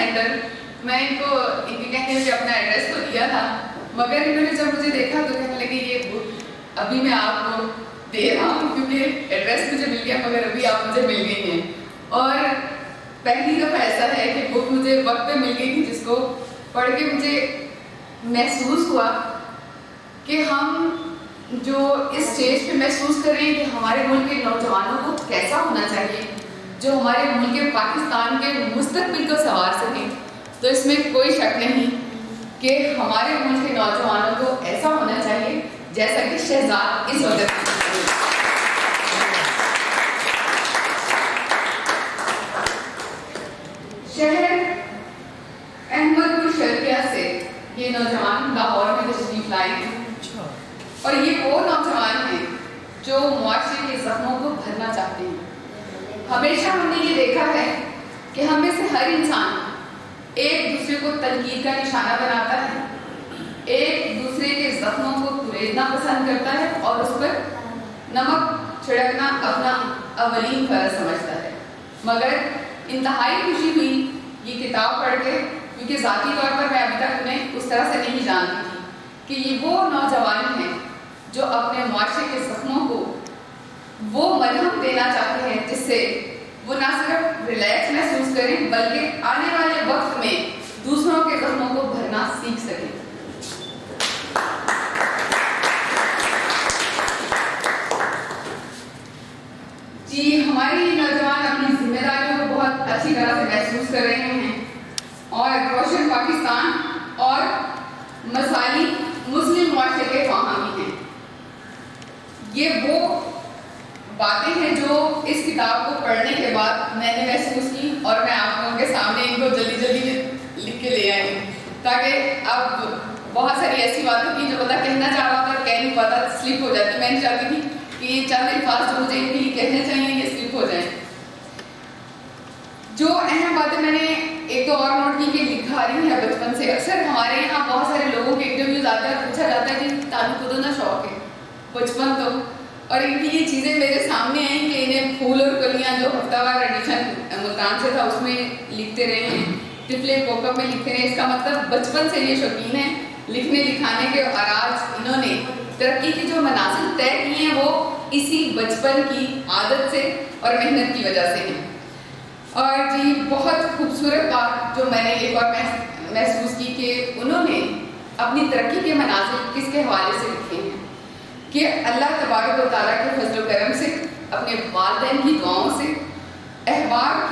Centre. میں ان کو ان کے کہنے میں اپنا ایڈریس تو دیا تھا, مگر انہوں نے جب مجھے دیکھا تو کہنے لگے یہ بک ابھی میں آپ کو دے رہا ہوں کیونکہ ایڈریس مجھے مل گیا مگر ابھی آپ مجھے مل گئی ہیں. اور پہلی دفعہ ایسا ہے کہ بک مجھے وقت پہ مل گئی تھی جس کو پڑھ کے مجھے محسوس ہوا کہ ہم جو اس اسٹیج پہ محسوس کر رہے ہیں کہ ہمارے ملک کے نوجوانوں کو کیسا ہونا چاہیے جو ہمارے ملک پاکستان کے مستقبل کو سنوار سکیں, تو اس میں کوئی شک نہیں کہ ہمارے ملک کے نوجوانوں کو ایسا ہونا چاہیے جیسا کہ شہزاد اس وقت. شہر احمد پور شرقیہ سے یہ نوجوان لاہور میں تشریف لائے ہیں, اور یہ وہ نوجوان ہیں جو معاشرے کے زخموں کو بھرنا چاہتے ہیں. ہمیشہ ہم نے یہ دیکھا ہے کہ ہم میں سے ہر انسان ایک دوسرے کو تنقید کا نشانہ بناتا ہے, ایک دوسرے کے زخموں کو کریدنا پسند کرتا ہے اور اس پر نمک چھڑکنا اپنا اولین فرض سمجھتا ہے. مگر انتہائی خوشی ہوئی یہ کتاب پڑھ کے, کیونکہ ذاتی طور پر میں ابھی تک انہیں اس طرح سے نہیں جانتی تھی کہ یہ وہ نوجوان ہیں جو اپنے معاشرے کے زخموں کو وہ مرہم دینا چاہتے ہیں جس سے وہ نہ صرف ریلیکس محسوس کریں بلکہ آنے والے وقت میں دوسروں کے زخموں کو بھرنا سیکھ سکیں. جی, ہماری نوجوان اپنی ذمہ داریوں کو بہت اچھی طرح سے محسوس کر رہے ہیں اور روشن پاکستان اور مثالی مسلم معاشرے کے حامی ہیں. یہ وہ باتیں ہیں جو اس کتاب کو پڑھنے کے بعد میں نے محسوس کی اور میں آپ لوگوں کے سامنے ان کو جلدی جلدی لکھ کے لے آئی ہوں, تاکہ اب بہت ساری ایسی باتیں تھیں جو بندہ کہنا چاہ رہا تھا کہہ نہیں پاتا, سلپ ہو جاتی. میں نہیں چاہتی تھی کہ یہ چند الفاظ جو مجھے ان کے لیے کہنے چاہیے یہ سلپ ہو جائیں. جو اہم باتیں میں نے ایک تو اور نوٹ کی کہ لکھا رہی ہے بچپن سے. اکثر ہمارے یہاں بہت سارے لوگوں کے انٹرویوز آتے ہیں اور پوچھا جاتا ہے کہ تعلق کو نہ شوق ہے بچپن تو, اور ان کی یہ چیزیں میرے سامنے آئیں کہ انہیں پھول اور کلیاں جو ہفتہ وار ایڈیشن ملتان سے تھا اس میں لکھتے رہے ہیں, ٹفلے کوکب میں لکھتے رہے. اس کا مطلب بچپن سے یہ شوقین ہیں لکھنے لکھانے کے, اور آج انہوں نے ترقی کی جو منازل طے کی ہیں وہ اسی بچپن کی عادت سے اور محنت کی وجہ سے ہیں. اور جی, بہت خوبصورت بات جو میں نے ایک بار محسوس کی کہ انہوں نے اپنی ترقی کے منازل کس کے حوالے سے لکھے ہیں کہ اللہ تبارک و تعالیٰ کے فضل و کرم سے, اپنے والدین کی دعاؤں سے, احباب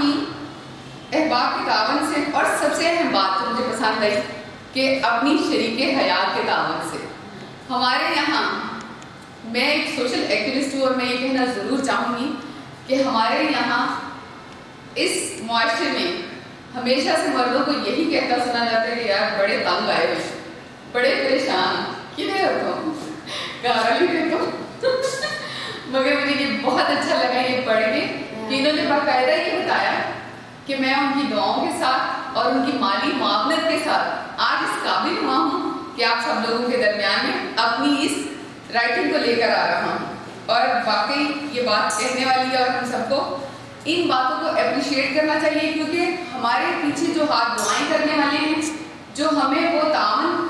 کے تعاون سے, اور سب سے اہم بات جو مجھے پسند آئی کہ اپنی شریک حیات کے تعاون سے. ہمارے یہاں, میں ایک سوشل ایکٹیوسٹ ہوں اور میں یہ کہنا ضرور چاہوں گی کہ ہمارے یہاں اس معاشرے میں ہمیشہ سے مردوں کو یہی کہتا سنا جاتا ہے کہ یار بڑے تنگ آئے ہوئے, بڑے پریشان, کدھر رکھو گارا بھی دیکھو. مگر مجھے یہ بہت اچھا لگا یہ پڑھ کے کہ انہوں نے باقاعدہ یہ بتایا کہ میں ان کی دعاؤں کے ساتھ اور ان کی مالی معاونت کے ساتھ آج اس قابل ہوا ہوں کہ آپ سب لوگوں کے درمیان میں اپنی اس رائٹنگ کو لے کر آ رہا ہوں. اور واقعی یہ بات کہنے والی ہے اور ہم سب کو ان باتوں کو اپریشیٹ کرنا چاہیے, کیونکہ ہمارے پیچھے جو ہاتھ دعائیں کرنے والے ہیں, جو ہمیں وہ تعاون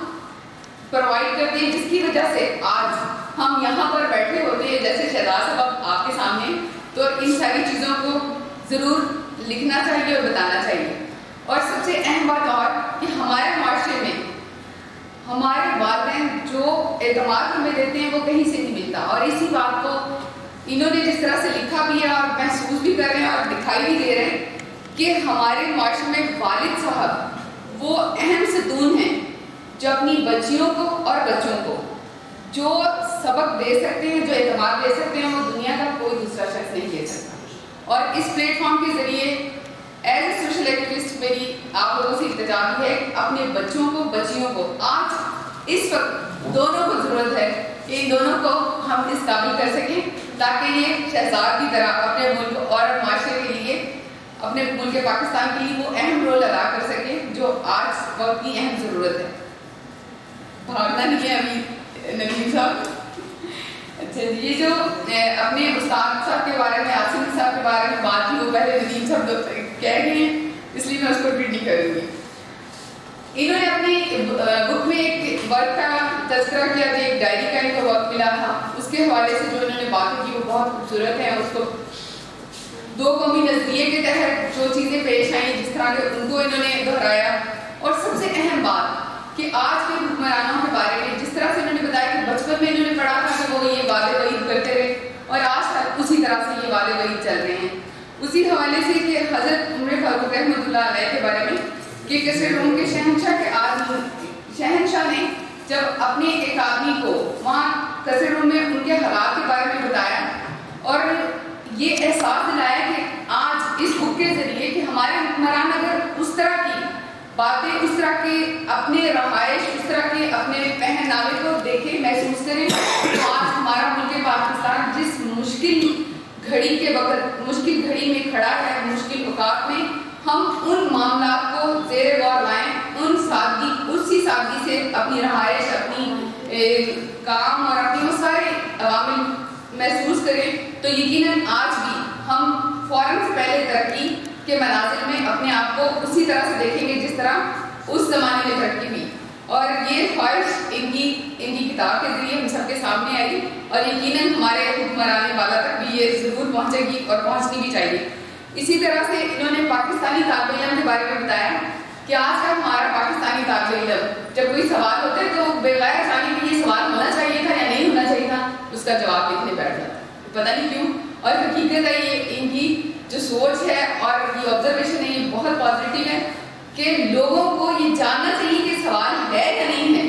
پرووائڈ کرتے ہیں جس کی وجہ سے آج ہم یہاں پر بیٹھے ہوتے ہیں جیسے شہزاد صاحب آپ کے سامنے, تو ان ساری چیزوں کو ضرور لکھنا چاہیے اور بتانا چاہیے. اور سب سے اہم بات اور کہ ہمارے معاشرے میں ہمارے والدین جو اعتماد ہمیں دیتے ہیں وہ کہیں سے نہیں ملتا, اور اسی بات کو انہوں نے جس طرح سے لکھا بھی ہے اور محسوس بھی کر رہے ہیں اور دکھائی بھی دے رہے ہیں کہ ہمارے معاشرے میں والد صاحب وہ اہم ستون ہیں جو اپنی بچیوں کو اور بچوں کو جو سبق دے سکتے ہیں, جو اعتماد دے سکتے ہیں, وہ دنیا کا کوئی دوسرا شخص نہیں دے سکتا. اور اس پلیٹ فارم کے ذریعے ایز اے سوشل ایکٹیوسٹ میری آپ لوگوں سے التجا بھی ہے اپنے بچوں کو بچیوں کو آج اس وقت دونوں کو ضرورت ہے کہ ان دونوں کو ہم اس قابل کر سکیں تاکہ یہ شہزاد کی طرح اپنے ملک اور معاشرے کے لیے, اپنے ملک پاکستان کے لیے وہ اہم رول ادا کر سکیں جو آج وقت کی اہم ضرورت ہے. بھاگنا نہیں ہے ابھی ندیم صاحب. اچھا جی, یہ جو اپنے استاد صاحب کے بارے میں, آصف صاحب کے بارے میں بات کی وہ پہلے ندیم صاحب کہہ رہے ہیں اس لیے میں اس کو ریڈ نہیں کروں گی. انہوں نے اپنی بک میں ایک ورک کا تذکرہ کیا تھا, ایک ڈائری کا ان کو وقت ملا تھا, اس کے حوالے سے جو انہوں نے باتیں کی وہ بہت خوبصورت ہے. اس کو دو قومی نظریے کے تحت جو چیزیں پیش آئیں جس طرح کے ان کو انہوں نے دہرایا, اور سب سے اہم بات کہ آج کے حکمرانوں کے بارے میں جس طرح سے انہوں نے بتایا کہ بچپن میں انہوں نے پڑھا تھا کہ وہ یہ وعدے وعید کرتے رہے اور آج تک اسی طرح سے یہ وعدے وعید چل رہے ہیں. اسی حوالے سے کہ حضرت عمر فاروق رحمۃ اللہ علیہ کے بارے میں کہ کیسے روم کے شہنشاہ کے آدمی شہنشاہ نے جب اپنے ایک آدمی کو وہاں کثیر روم میں ان کے حالات کے بارے میں بتایا اور یہ احساس دلایا کہ آج اس بک کے ذریعے کہ ہمارے حکمران اگر اس طرح کی باتیں, اس طرح کے اپنے رہائش, اس طرح کے اپنے پہناوے کو دیکھیں محسوس کریں تو آج ہمارا ملک پاکستان جس مشکل گھڑی کے وقت مشکل گھڑی میں کھڑا ہے, مشکل اوقات میں ہم ان معاملات کو زیر غور لائیں, ان سادگی اسی سادگی سے اپنی رہائش, اپنی کام اور اپنی وہ سارے عوامل محسوس کریں تو یقیناً آج بھی ہم فوراً سے پہلے ترقی کے مناظر میں اپنے آپ کو اسی طرح سے دیکھیں گے جس طرح اس زمانے میں ترقی ہوئی. اور یہ خواہش ان کی کتاب کے ذریعے ہم سب کے سامنے آئی اور یقیناً ہمارے حکمران والا تک بھی یہ ضرور پہنچے گی اور پہنچنی بھی چاہیے. اسی طرح سے انہوں نے پاکستانی طالب علم کے بارے میں بتایا کہ آج کا ہمارا پاکستانی طالب علم جب کوئی سوال ہوتا ہے تو بغیر جانے کہ یہ سوال ہونا چاہیے تھا یا نہیں ہونا چاہیے تھا اس کا جواب لکھنے بیٹھ جاتا ہے, پتہ نہیں کیوں. اور حقیقت ہے یہ ان کی جو سوچ ہے اور یہ آبزرویشن ہے یہ بہت پازیٹیو ہے کہ لوگوں کو یہ جاننا چاہیے کہ سوال ہے یا نہیں ہے.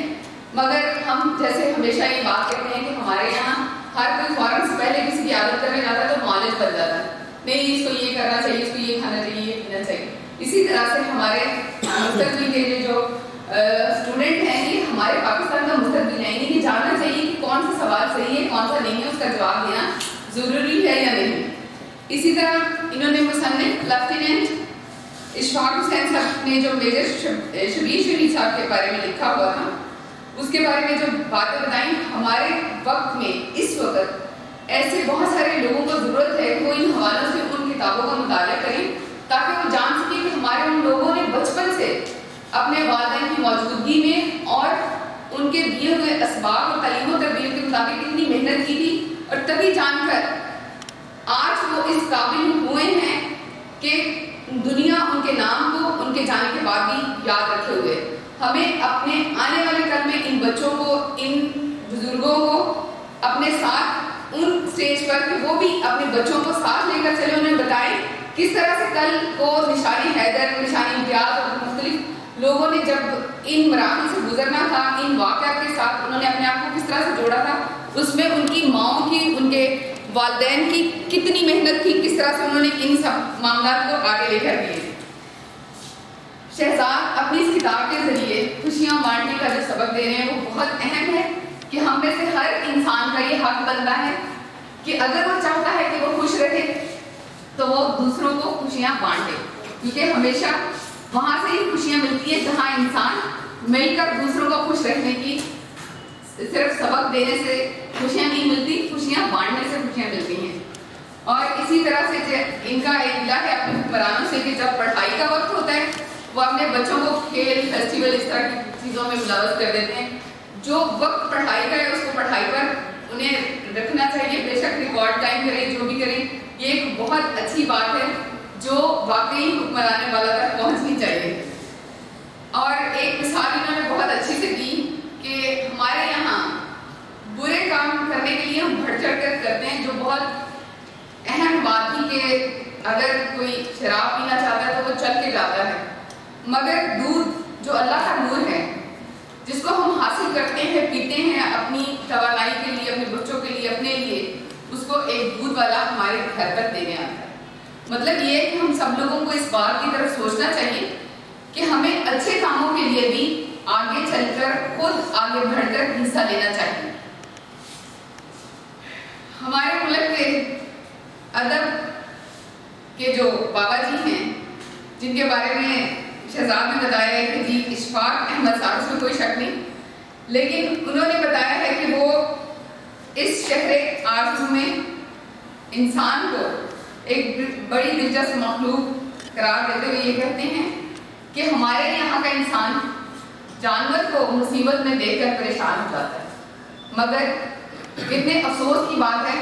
مگر ہم جیسے ہمیشہ یہ بات کہتے ہیں کہ ہمارے یہاں ہر کوئی فوراً سے پہلے کسی کی عادت کرنے جاتا ہے تو معالج بن جاتا ہے, نہیں اس کو یہ کرنا چاہیے, اس کو یہ کھانا چاہیے, یہ پینا چاہیے. اسی طرح سے ہمارے مستقبل کے جو اسٹوڈنٹ ہیں یہ ہمارے پاکستان کا مستقبل ہے, انہیں جاننا چاہیے کہ کون سا سوال صحیح ہے کون سا نہیں ہے, اس کا جواب دینا ضروری ہے یا نہیں. اسی طرح انہوں نے مصنف لیفٹیننٹ اشفاق حسین صاحب نے جو میجر شبیر شریف صاحب کے بارے میں لکھا ہوا تھا اس کے بارے میں جو باتیں بتائیں, ہمارے وقت میں اس وقت ایسے بہت سارے لوگوں کو ضرورت ہے کہ وہ ان حوالوں سے ان کتابوں کا مطالعہ کریں تاکہ وہ جان سکیں کہ ہمارے ان لوگوں نے بچپن سے اپنے والدین کی موجودگی میں اور ان کے دیے ہوئے اسباب اور تعلیم و تربیت کے مطابق کتنی محنت کی تھی, اور تبھی جان کر آج وہ اس قابل ہوئے ہیں کہ دنیا ان کے نام کو ان کے جانے کے بعد بھی یاد رکھے ہوئے. ہمیں اپنے آنے والے کل میں ان بچوں کو, ان بزرگوں کو اپنے ساتھ ان سٹیج پر کہ وہ بھی اپنے بچوں کو ساتھ لے کر چلے, انہیں بتائیں کس طرح سے کل کو نشانی حیدر, نشانی امتیاز اور مختلف لوگوں نے جب ان مراحل سے گزرنا تھا, ان واقعات کے ساتھ انہوں نے اپنے آپ کو کس طرح سے جوڑا تھا, اس میں ان کی ماؤں کی, ان کے والدین کی کتنی محنت تھی, کس طرح سے انہوں نے ان سب معاملات کو آگے لے کر دیے. شہزاد اپنی اس کتاب کے ذریعے خوشیاں بانٹنے کا جو سبق دے رہے ہیں وہ بہت اہم ہے کہ ہم میں سے ہر انسان کا یہ حق بنتا ہے کہ اگر وہ چاہتا ہے کہ وہ خوش رہے تو وہ دوسروں کو خوشیاں بانٹے, کیونکہ ہمیشہ وہاں سے ہی خوشیاں ملتی ہیں جہاں انسان مل کر دوسروں کو خوش رکھنے کی, صرف سبق دینے سے خوشیاں نہیں ملتی, خوشیاں بانٹنے سے خوشیاں ملتی ہیں. اور اسی طرح سے ان کا ایک ملا ہے اپنے حکمرانوں سے کہ جب پڑھائی کا وقت ہوتا ہے وہ اپنے بچوں کو کھیل, فیسٹیول اس طرح کی چیزوں میں ملوث کر دیتے ہیں. جو وقت پڑھائی کا ہے اس کو پڑھائی پر انہیں رکھنا چاہیے, بے شک ریکارڈ ٹائم کریں جو بھی کریں, یہ ایک بہت اچھی بات ہے جو واقعی حکمرانے والا تک پہنچنی چاہیے. اور ایک مثال انہوں نے بہت اچھی سے دی کہ ہمارے یہاں برے کام کرنے کے لیے ہم بڑھ چڑھ کر کرتے ہیں, جو بہت اہم بات تھی کہ اگر کوئی شراب پینا چاہتا ہے تو وہ چل کے جاتا ہے, مگر دودھ جو اللہ کا نور ہے جس کو ہم حاصل کرتے ہیں, پیتے ہیں اپنی توانائی کے لیے, اپنے بچوں کے لیے, اپنے لیے, اس کو ایک دودھ والا ہمارے گھر پر دینے آتا ہے. مطلب یہ ہے کہ ہم سب لوگوں کو اس بات کی طرف سوچنا چاہیے کہ ہمیں اچھے کاموں کے لیے بھی آگے چل کر خود آگے بڑھ کر حصہ لینا چاہیے. ہمارے ملک کے ادب کے جو بابا جی ہیں جن کے بارے میں شہزاد نے بتایا ہے کہ جی اشفاق احمد صاحب, اس میں کوئی شک نہیں, لیکن انہوں نے بتایا ہے کہ وہ اس شہر آرزو میں انسان کو ایک بڑی دلچسپ مخلوق قرار دیتے ہوئے یہ کہتے ہیں کہ ہمارے یہاں کا انسان جانور کو مصیبت میں دیکھ کر پریشان ہو جاتا ہے، مگر کتنے افسوس کی بات ہے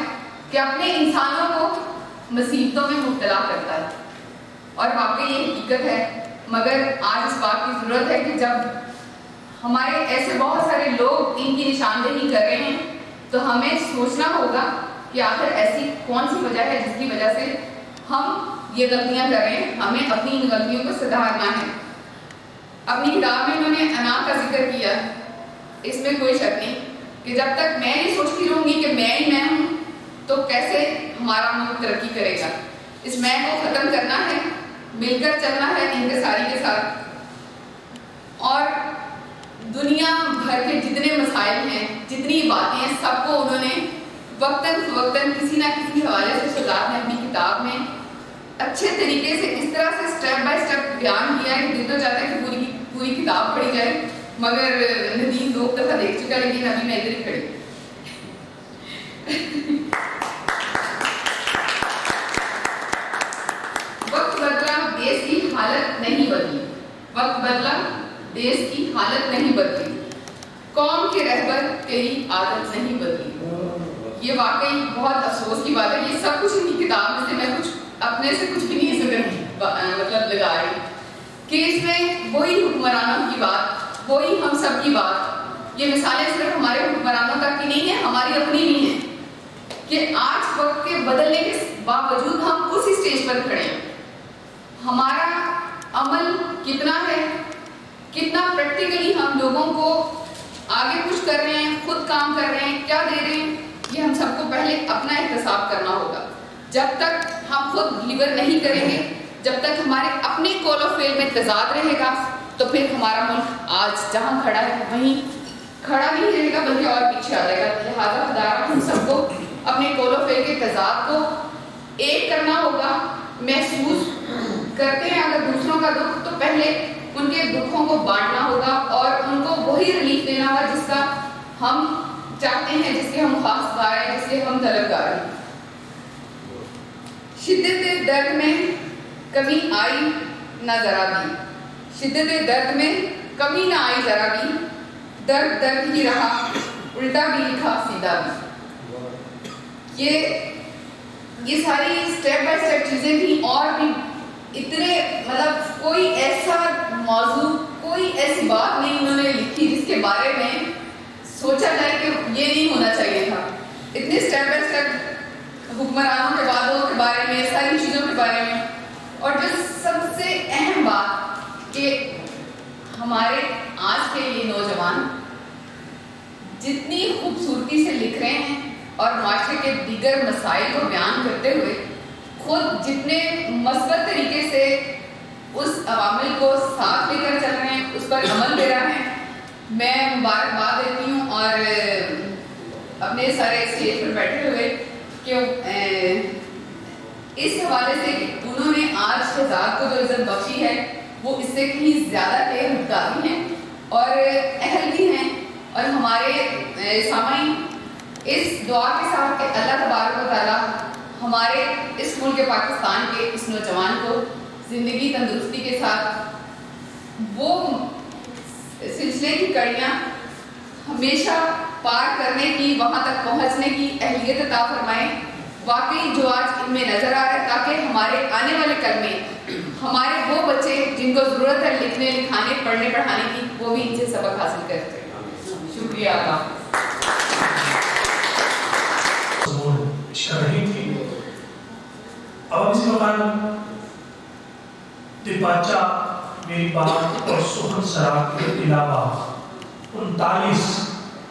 کہ اپنے انسانوں کو مصیبتوں میں مبتلا کرتا ہے. اور واقعی یہ حقیقت ہے، مگر آج اس بات کی ضرورت ہے کہ جب ہمارے ایسے بہت سارے لوگ ان کی نشاندہی کر رہے ہیں تو ہمیں سوچنا ہوگا کہ آخر ایسی کون سی وجہ ہے جس کی وجہ سے ہم یہ غلطیاں کر رہے ہیں. ہمیں اپنی ان غلطیوں کو سدھارنا ہے. اپنی کتاب میں انہوں نے انا کا ذکر کیا، اس میں کوئی شک نہیں کہ جب تک میں یہ سوچتی رہوں گی کہ میں ہی میں ہوں تو کیسے ہمارا ملک ترقی کرے گا. اس میں کو ختم کرنا ہے، مل کر چلنا ہے انکساری کے ساتھ. اور دنیا بھر کے جتنے مسائل ہیں، جتنی باتیں ہیں، سب کو انہوں نے وقتاً فوقتاً کسی نہ کسی حوالے سے شجاعت نے اپنی کتاب میں اچھے طریقے سے اس طرح سے اسٹیپ بائی اسٹیپ بیان کیا ہے کہ دل تو چاہتا ہے کہ پوری کتاب پڑھی جائے، مگر ندیم 2 دفعہ دیکھ چکا، لیکن ابھی میں ادھر ہی کھڑی. وقت بدلا دیس کی حالت نہیں بدلی، وقت بدلا دیس کی حالت نہیں بدلی، قوم کے رہبر تیری عادت نہیں بدلی. یہ واقعی بہت افسوس کی بات ہے. یہ سب کچھ ان کی کتاب میں سے میں کچھ اپنے سے کچھ بھی نہیں مطلب لگا رہی کہ اس میں وہی حکمرانوں کی بات، وہی ہم سب کی بات. یہ مثالیں صرف ہمارے حکمرانوں تک کی نہیں ہیں، ہماری اپنی بھی ہیں کہ آج وقت کے بدلنے کے باوجود ہم اسی اسٹیج پر کھڑے ہیں. ہمارا عمل کتنا ہے، کتنا پریکٹیکلی ہم لوگوں کو آگے کچھ کر رہے ہیں، خود کام کر رہے ہیں، کیا دے رہے ہیں، یہ ہم سب کو پہلے اپنا احتساب کرنا ہوگا. جب تک ہم خود ڈلیور نہیں کریں گے، جب تک ہمارے اپنے کول آف فیل میں تضاد رہے گا، تو پھر ہمارا ملک آج جہاں کھڑا ہے وہیں کھڑا نہیں رہے گا بلکہ اور پیچھے آ جائے گا. لہٰذا خدا ہم سب کو اپنے کول آف فیل کے تضاد کو ایک کرنا ہوگا. محسوس کرتے ہیں اگر دوسروں کا دکھ تو پہلے ان کے دکھوں کو بانٹنا ہوگا اور ان کو وہی ریلیف دینا ہوگا جس کا ہم چاہتے ہیں، جس کے ہم خاص گار ہیں، جس کے ہم طلبگار ہیں. شدت درد میں کمی آئی نہ ذرا بھی، شدت درد میں کمی نہ آئی ذرا بھی، درد درد ہی رہا، الٹا بھی لکھا سیدھا بھی. یہ ساری اسٹیپ بائی اسٹیپ چیزیں تھیں اور بھی اتنے مطلب کوئی ایسا موضوع، کوئی ایسی بات نہیں انہوں نے لکھی جس کے بارے میں سوچا جائے کہ یہ نہیں ہونا چاہیے تھا. اتنے اسٹیپ بائی اسٹیپ حکمرانوں کے وعدوں کے بارے میں، ساری چیزوں کے بارے میں. اور جو سب سے اہم بات کہ ہمارے آج کے یہ نوجوان جتنی خوبصورتی سے لکھ رہے ہیں اور معاشرے کے دیگر مسائل کو بیان کرتے ہوئے خود جتنے مثبت طریقے سے اس عوامل کو ساتھ لے کر چل رہے ہیں، اس پر عمل دے رہے ہیں، میں مبارکباد دیتی ہوں. اور اپنے سارے اسٹیج پر بیٹھے ہوئے کہ اس حوالے سے انہوں نے آج شہزاد کو جو عزت بخشی ہے وہ اس سے کہیں زیادہ حقداری ہیں اور اہل بھی ہیں. اور ہمارے سامعین اس دعا کے ساتھ کہ اللہ تبارک و تعالیٰ ہمارے اس ملک پاکستان کے اس نوجوان کو زندگی تندرستی کے ساتھ وہ سلسلے کی کڑیاں ہمیشہ پار کرنے کی، وہاں تک پہنچنے کی اہلیت عطا فرمائیں. واقعی جو آج ان میں نظر آ رہا ہے، تاکہ ہمارے آنے والے کل میں ہمارے وہ بچے جن کو ضرورت ہے لکھنے لکھانے پڑھنے پڑھانے کی، وہ بھی ان سے سبق حاصل کرتے ہیں. شکریہ آپ شرحی تھی. اب اس مقام دل بادشاہ میری بات اور سخن سرات کے علاوہ 39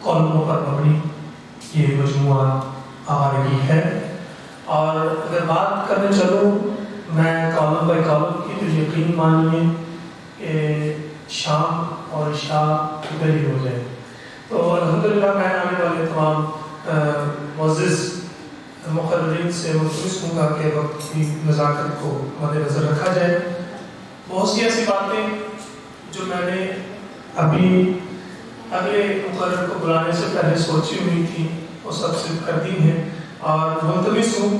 کالموں پر مبنی یہ مجموعہ آوارگی ہے. اور اگر بات کرنے چلوں میں کالم بائی کالم کی، تو یقین مانیے کہ شام اور عشاء ادھر ہی ہو جائے. تو الحمدللہ میں آنے والے تمام معزز مقررین سے ملتمس ہوں گا کہ وقت کی نزاکت کو مد نظر رکھا جائے. بہت سی ایسی باتیں جو میں نے ابھی اگلے مقرر کو بلانے سے پہلے سوچی ہوئی تھی وہ سب سے کر دی ہیں. اور ملتمس ہوں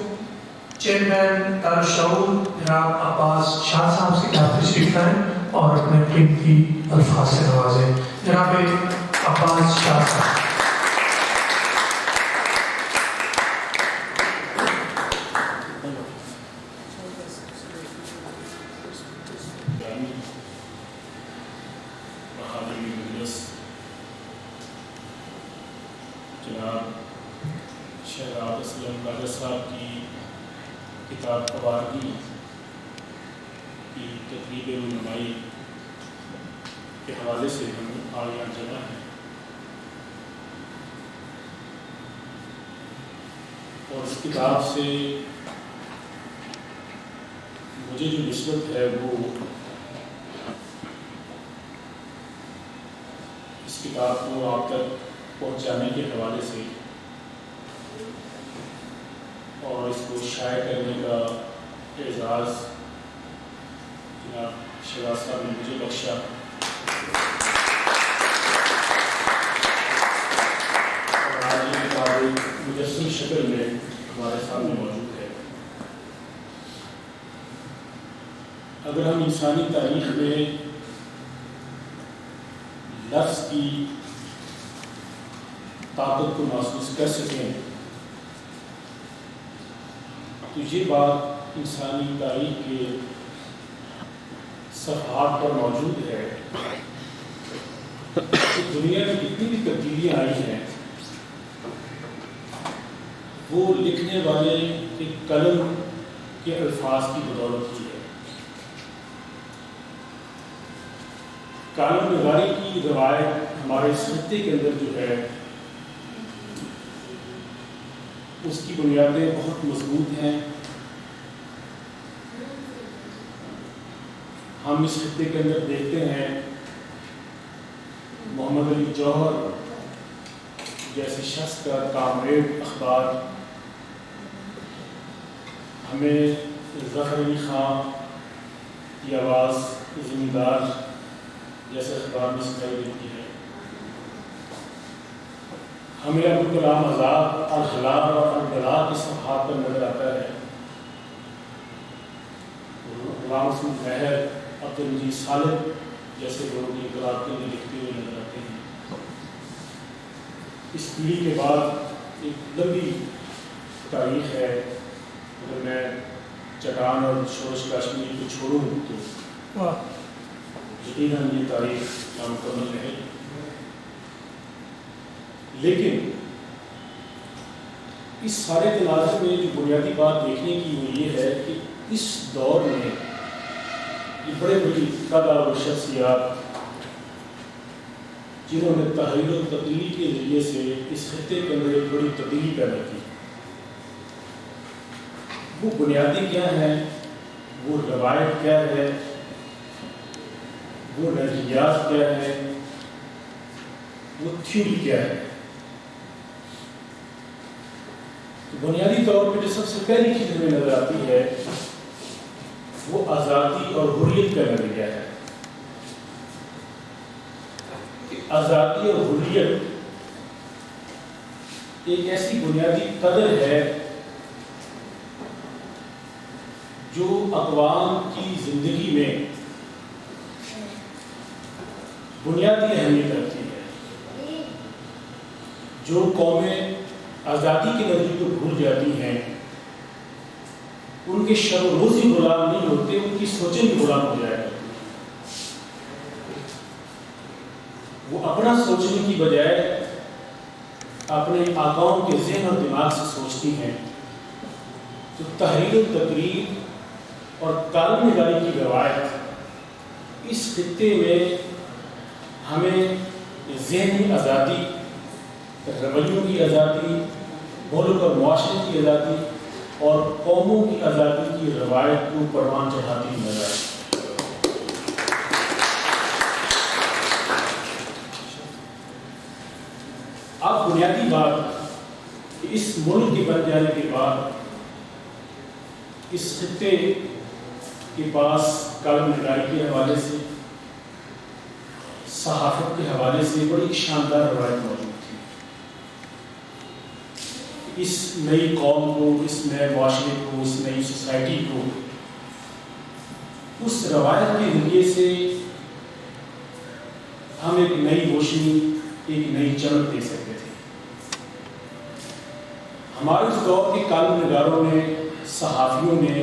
چیئرمین دارالشعور جناب عباس شاہ صاحب سے خطاب تشریف لائیں اور اپنے قیمتی الفاظ سے نوازیں. جناب عباس شاہ صاحب. جناب شہزاد اسلم قادر صاحب کی کتاب قبارگی کی تقریب رونمائی کے حوالے سے ہم آج یہاں جمع ہیں، اور اس کتاب سے مجھے جو نسبت ہے وہ اس کتاب کو آپ تک پہنچانے کے حوالے سے اور اس کو شائع کرنے کا اعزاز جناب شہزاد صاحب نے مجھے بخشا. اور آج یہ کتاب مجسم شکل میں ہمارے سامنے موجود ہے. اگر ہم انسانی تاریخ میں لفظ کی طاقت کو محسوس کر سکیں تو یہ بات انسانی تاریخ کے صفحات پر موجود ہے کہ دنیا میں جتنی بھی تبدیلیاں آئی ہیں وہ لکھنے والے کے قلم کے الفاظ کی بدولت ہی ہے. کالم نگاری کی روایت ہمارے اس خطے کے اندر جو ہے اس کی بنیادیں بہت مضبوط ہیں. ہم اس خطے کے اندر دیکھتے ہیں محمد علی جوہر جیسے شخص کا کامریڈ اخبار ہمیں ظفر علی خان کی آواز زمیندار جیسے اخبار میں سنائی دیتی ہے. ہمیں ابوالکلام آزاد الحلال اور البلاغ کے صفحات پر نظر آتا ہے. غلام حسن مہر عبدالمجید صالح جیسے لوگ انقلاب کے لیے لکھتے ہوئے نظر آتے ہیں. اس پیڑھی کے بعد ایک لمبی تاریخ ہے. اگر میں چٹان اور شورش کاشمیری کو چھوڑوں تو یقیناً یہ تاریخ نامکمل ہے. لیکن اس سارے تناظر میں جو بنیادی بات دیکھنے کی وہ یہ ہے کہ اس دور میں یہ بڑے بڑی قدر اور شخصیات جنہوں نے تحریر و تبدیلی کے ذریعے سے اس خطے کے اندر ایک بڑی تبدیلی پیدا کی، وہ بنیادی کیا ہیں، وہ روایت کیا ہے، وہ نظریات کیا ہے، وہ تھیوری کیا ہے. تو بنیادی طور پہ جو سب سے پہلی چیز ہمیں نظر آتی ہے وہ آزادی اور حریت کا نظریہ ہے. آزادی اور حریت ایک ایسی بنیادی قدر ہے جو اقوام کی زندگی میں بنیادی اہمیت رکھتی ہے. جو قومیں آزادی کے نظریے کو بھول جاتی ہیں ان کے شب و روز ہی غلام نہیں ہوتے، ان کی سوچیں بھی غلام ہو جایا کرتی. وہ اپنا سوچنے کی بجائے اپنے آقاؤں کے ذہن اور دماغ سے سوچتی ہیں. تو تحریر و تقریر اور کالم نگاری کی روایت اس خطے میں ہمیں ذہنی آزادی، رویوں کی آزادی، ملک اور معاشرے کی آزادی اور قوموں کی آزادی کی روایت کو پروان چڑھاتی نظر آئی. اب بنیادی بات کہ اس ملک کے بن جانے کے بعد اس خطے کے پاس کالم نگاری کے حوالے سے، صحافت کے حوالے سے بڑی شاندار روایت موجود تھی. اس نئی قوم کو، اس نئے معاشرے کو، اس نئی سوسائٹی کو اس روایت کے ذریعے سے ہم ایک نئی روشنی، ایک نئی چمک دے سکتے تھے۔ ہمارے اس دور کے کالم نگاروں نے، صحافیوں نے،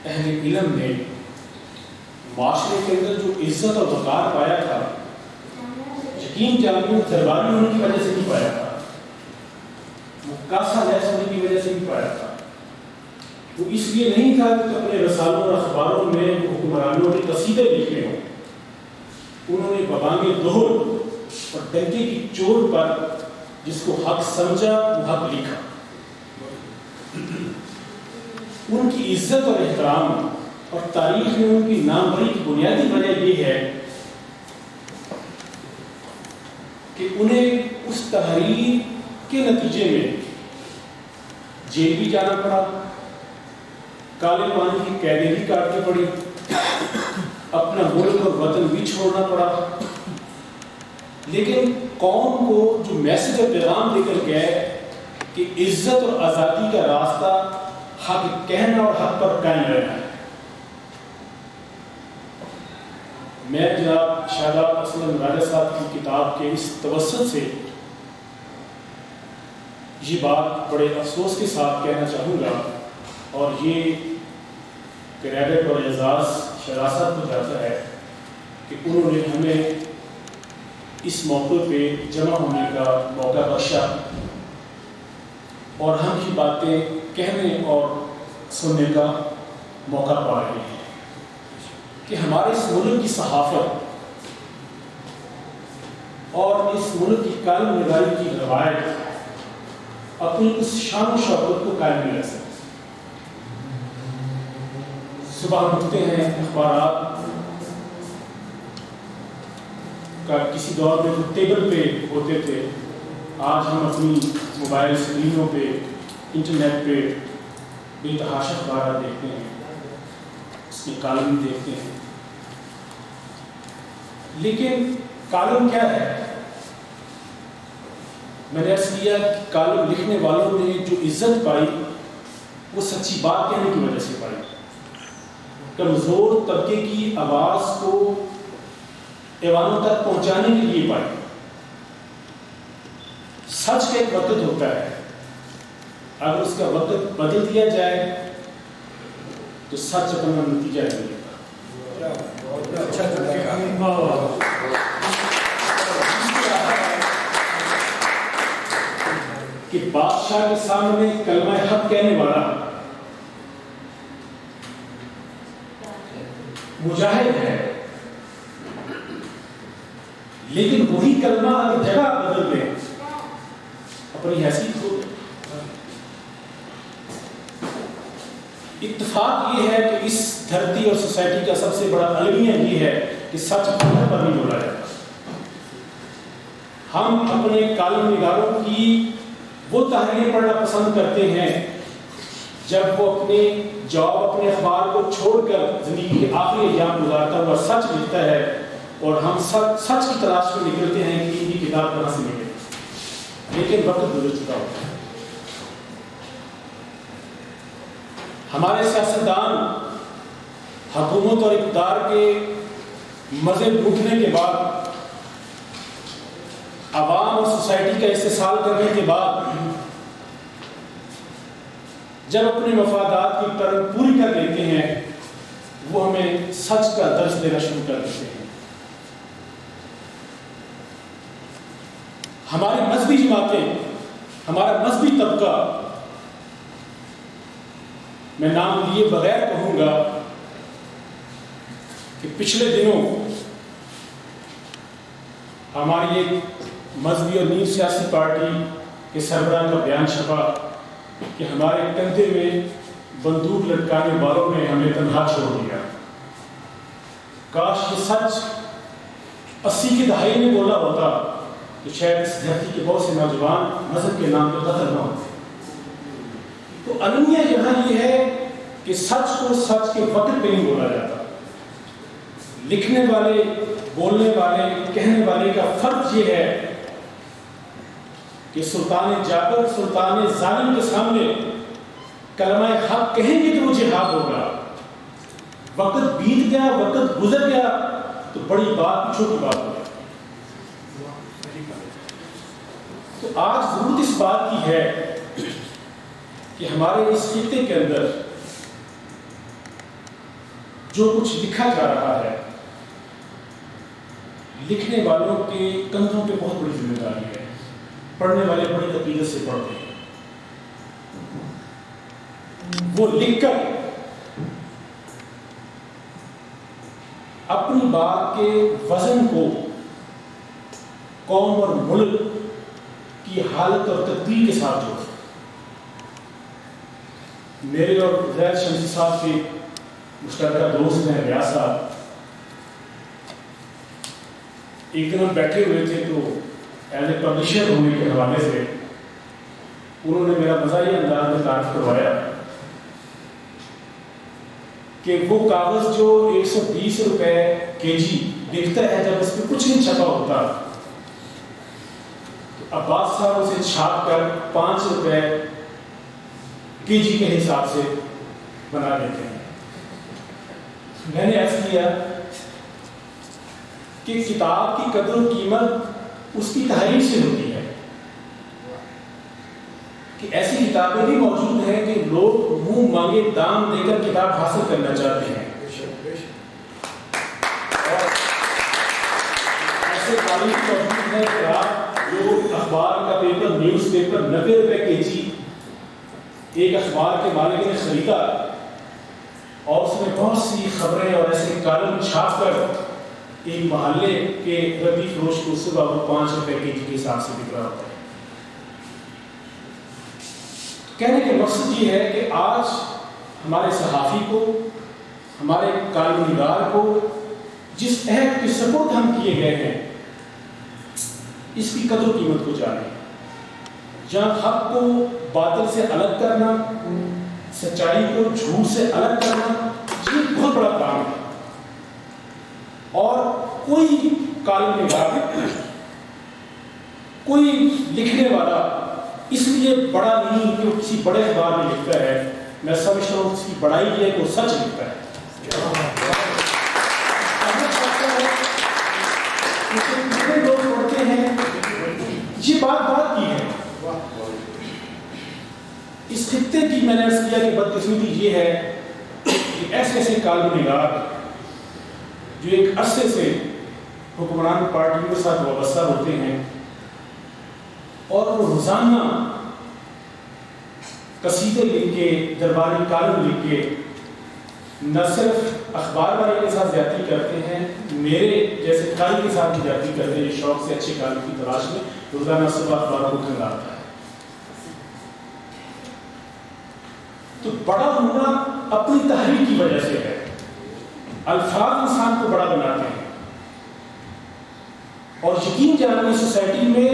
اہل علم نے معاشرے کے اندر جو عزت اور وقار پایا تھا، یقین جانیے درباری ہونے کی وجہ سے نہیں پایا تھا، مکاسا لیس ہونے کی وجہ سے نہیں پایا تھا۔ وہ اس لیے نہیں تھا کہ اپنے رسالوں اور اخباروں میں حکمرانوں کے قصیدے لکھے ہوں، انہوں نے ببانگ دوہر اور ڈنکے کی چوٹ پر جس کو حق سمجھا وہ حق لکھا۔ ان کی عزت اور احترام اور تاریخ میں ان کی ناموری کی بنیادی وجہ یہ ہے کہ انہیں اس تحریر کے نتیجے میں جیل بھی جانا پڑا، کالے پانی کی قیدی بھی کاٹنی پڑی، اپنا ملک اور وطن بھی چھوڑنا پڑا، لیکن قوم کو جو میسج اور پیغام دے کر گئے کہ عزت اور آزادی کا راستہ حق کہنا اور حق پر قائم رہنا ہے۔ میں جناب شاداب اسلم راجہ صاحب کی کتاب کے اس توسط سے یہ بات بڑے افسوس کے ساتھ کہنا چاہوں گا، اور یہ کریڈٹ اور اعزاز شراست کو جاتا ہے کہ انہوں نے ہمیں اس موقع پہ جمع ہونے کا موقع بخشا اور ہم کی باتیں کہنے اور سننے کا موقع پا رہے ہیں کہ ہمارے اس ملک کی صحافت اور اس ملک کی کالم نگاری کی روایت اپنی اس شان و شوکت کو قائم نہیں رکھ سکتی۔ صبح اٹھتے ہیں، اخبارات کا کسی دور میں تو ٹیبل پہ ہوتے تھے، آج ہم اپنی موبائل اسکرینوں پہ، انٹرنیٹ پہ بے تحاشا اخبارات دیکھتے ہیں، اس کے کالم دیکھتے ہیں۔ لیکن کالم کیا ہے؟ میں نے عرض کیا کہ کالم لکھنے والوں نے جو عزت پائی وہ سچی بات کہنے کی وجہ سے پائی، کمزور طبقے کی آواز کو ایوانوں تک پہنچانے کے لیے پائی۔ سچ کا ایک وقت ہوتا ہے، اگر اس کا وقت بدل دیا جائے تو سچ اپنا نتیجہ نہیں دیتا۔ کہ بادشاہ کے سامنے کلمہ حق کہنے والا مجاہد ہے، لیکن وہی کلمہ اگر جگہ بدل دے اپنی حیثیت کو۔ اتفاق یہ ہے کہ اس دھرتی اور سوسائٹی کا سب سے بڑا المیہ یہ ہے کہ سچ پڑھنے پر نہیں بولا جاتا۔ ہم اپنے کالم نگاروں کی وہ تحریریں پڑھنا پسند کرتے ہیں جب وہ اپنے جاب، اپنے اخبار کو چھوڑ کر زندگی کے آخری ایام گزارتا ہوا سچ لکھتا ہے، اور ہم سچ کی تلاش میں نکلتے ہیں کہ ان کی کتاب کہاں سے نکلے، لیکن وقت گزر چکا ہوتا ہے۔ ہمارے سیاستدان حکومت اور اقتدار کے مزے لوٹنے کے بعد، عوام اور سوسائٹی کا استحصال کرنے کے بعد، جب اپنے مفادات کی طرف پوری کر لیتے ہیں، وہ ہمیں سچ کا درس دینا شروع کر دیتے ہیں۔ ہماری مذہبی جماعتیں، ہمارا مذہبی طبقہ، میں نام لیے بغیر کہوں گا کہ پچھلے دنوں ہماری ایک مذہبی اور نیم سیاسی پارٹی کے سربراہ کا بیان چھپا کہ ہمارے کندھے میں بندوق لٹکانے والوں نے ہمیں تنہا چھوڑ دیا۔ کاش یہ سچ 80 کی دہائی میں بولا ہوتا تو شاید اس دھرتی کے بہت سے نوجوان مذہب کے نام پہ قتل نہ ہوتے۔ تو المیہ یہاں یہ ہے کہ سچ کو سچ کے وقت پہ نہیں بولا جاتا۔ لکھنے والے، بولنے والے، کہنے والے کا فرق یہ ہے کہ سلطان جابر سلطان ظالم کے سامنے کلمہ حق کہیں گے تو وہ جہاد ہوگا. وقت بیت گیا, وقت گزر گیا تو بڑی بات بھی چھوٹی بات ہو گئی. تو آج ضرورت اس بات کی ہے کہ ہمارے اس خطے کے اندر جو کچھ لکھا جا رہا ہے, لکھنے والوں کے کندھوں پہ بہت بڑی ذمہ داری ہے. پڑھنے والے بڑی عقیدت سے پڑھتے ہیں. وہ لکھ کر اپنی بات کے وزن کو قوم اور ملک کی حالت اور تقدیر کے ساتھ جوڑتے ہیں. میرے اور زید شمسی صاحب کے مشترکہ دوست ہیں ریاض صاحب. ایک دن ہم بیٹھے ہوئے تھے تو ایز اے پبلشر ہونے کے حوالے سے انہوں نے میرا مزاحیہ انداز میں تعارف کروایا کہ وہ کاغذ جو 120 روپے کے جی بکتا ہے, جب اس پہ کچھ نہیں چھپا ہوتا تو عباس صاحب اسے چھاپ کر 5 روپے کے جی کے حساب سے بنا دیتے ہیں. میں نے عرض کیا کہ کتاب کی قدر و قیمت اس کی تحریر سے ہوتی ہے, کہ ایسی کتابیں بھی موجود ہیں کہ لوگ منہ مانگے دام دے کر کتاب حاصل کرنا چاہتے ہیں. اور ایسے تعلیم موجود ہیں کہ آپ جو اخبار کا پیپر, نیوز پیپر 90 روپے کے جی ایک اخبار کے مالک نے خریدا اور اس میں بہت سی خبریں اور ایسے کالم چھاپ کر ایک محلے کے ردی فروش کو صبح وہ 5 روپے کے جی کے حساب سے بک رہا ہوتا ہے. کہنے کے مقصد یہ ہے کہ آج ہمارے صحافی کو, ہمارے کالم نگار کو جس عہد کے سپرد ہم کیے گئے ہیں اس کی قدر و قیمت کو جانیں. جہاں حق کو باطل سے الگ کرنا, سچائی کو جھوٹ سے الگ کرنا, یہ بہت بڑا کام ہے. اور کوئی کالم نگار, کوئی لکھنے والا اس لیے بڑا نہیں کہ وہ کسی بڑے اخبار میں لکھتا ہے. میں سمجھتا ہوں اس کی بڑائی یہ ہے کہ وہ سچ لکھتا ہے. کتنے لوگ پڑھتے ہیں, یہ بات کی ہے. اس خطے کی میں نے عرض کیا کہ بدقسمتی یہ ہے کہ ایسے ایسے کالم نگار جو ایک عرصے سے حکمران پارٹیوں کے ساتھ وابستہ ہوتے ہیں اور وہ روزانہ قصیدے لکھ کے, درباری کالم لکھ کے نہ صرف اخبار والے کے ساتھ زیادتی کرتے ہیں, میرے جیسے قاری کے ساتھ بھی زیادتی کرتے ہیں. شوق سے اچھے کالم کی تلاش میں روزانہ صبح اخبار کو کھنگالتا ہے. تو بڑا ہونا اپنی تحریر کی وجہ سے ہے. الفاظ انسان کو بڑا بناتے ہیں. اور یقین جانیے سوسائٹی میں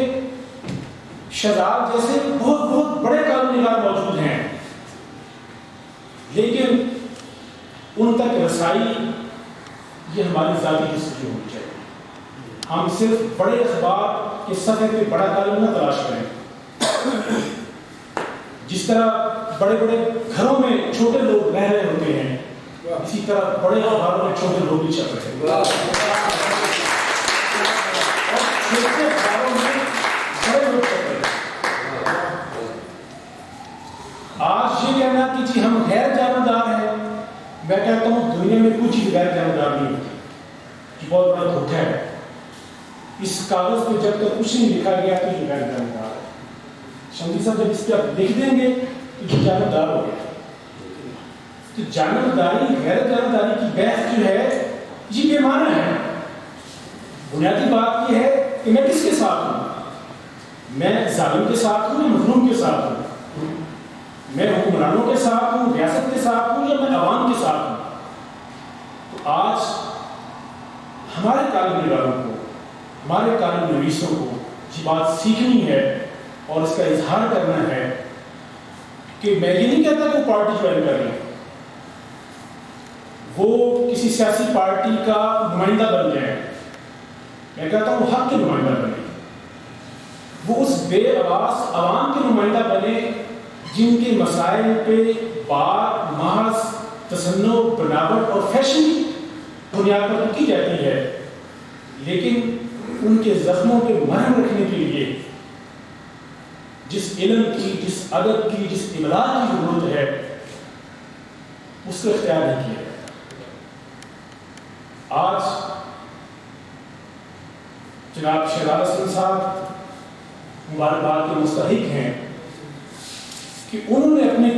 شہزاد جیسے بہت بہت بڑے کالم نگار موجود ہیں, لیکن ان تک رسائی یہ ہماری ذاتی حصہ ہونی چاہیے. ہم صرف بڑے اخبار کے صفحے پہ بڑا کالم نہ تلاش کریں. جس طرح بڑے بڑے گھروں میں چھوٹے لوگ رہ رہے ہوتے ہیں, اسی طرح بڑے اخباروں میں چھوٹے لوگ بھی چھپ رہے ہیں. اور چھوٹے اخباروں میں بڑے لوگ چھپ رہے ہیں. آج یہ کہنا کہ جی ہم غیر جانبدار ہیں, میں کہتا ہوں دنیا میں کوئی چیز غیر جانبدار نہیں ہوتی. یہ بہت بڑا دھوکہ ہے. اس کاغذ پہ جب تک کچھ نہیں لکھا گیا تو یہ غیر جانبدار ہے. شمسی صاحب جب اس پہ آپ لکھ دیں گے تو یہ جانبدار ہو گیا. تو جانبداری غیر جانبداری کی بحث جو ہے یہ بے معنی ہے. بنیادی بات یہ ہے کہ میں کس کے ساتھ ہوں. میں ظالم کے ساتھ ہوں یا مظلوم کے ساتھ ہوں. میں حکمرانوں کے ساتھ ہوں, ریاست کے ساتھ ہوں, یا میں عوام کے ساتھ ہوں. تو آج ہمارے کالم نگاروں کو, ہمارے کالم نویسوں کو یہ بات سیکھنی ہے اور اس کا اظہار کرنا ہے کہ میں یہ نہیں کہتا کہ وہ پارٹی جوائن کر لیں, وہ کسی سیاسی پارٹی کا نمائندہ بن جائیں. میں کہتا ہوں وہ حق کے نمائندہ بنے, وہ اس بے آواز عوام کے نمائندہ بنے جن کے مسائل پہ بات محض تصنع، بناوٹ اور فیشن کی بنیاد پر کی جاتی ہے، لیکن ان کے زخموں پہ مرہم رکھنے کے لیے جس علم کی، جس ادب کی، جس املاء کی ضرورت ہے اس کو اختیار نہیں کیا۔ آج جناب شہزاد حسن صاحب مبارکباد کے مستحق ہیں کہ انہوں نے اپنے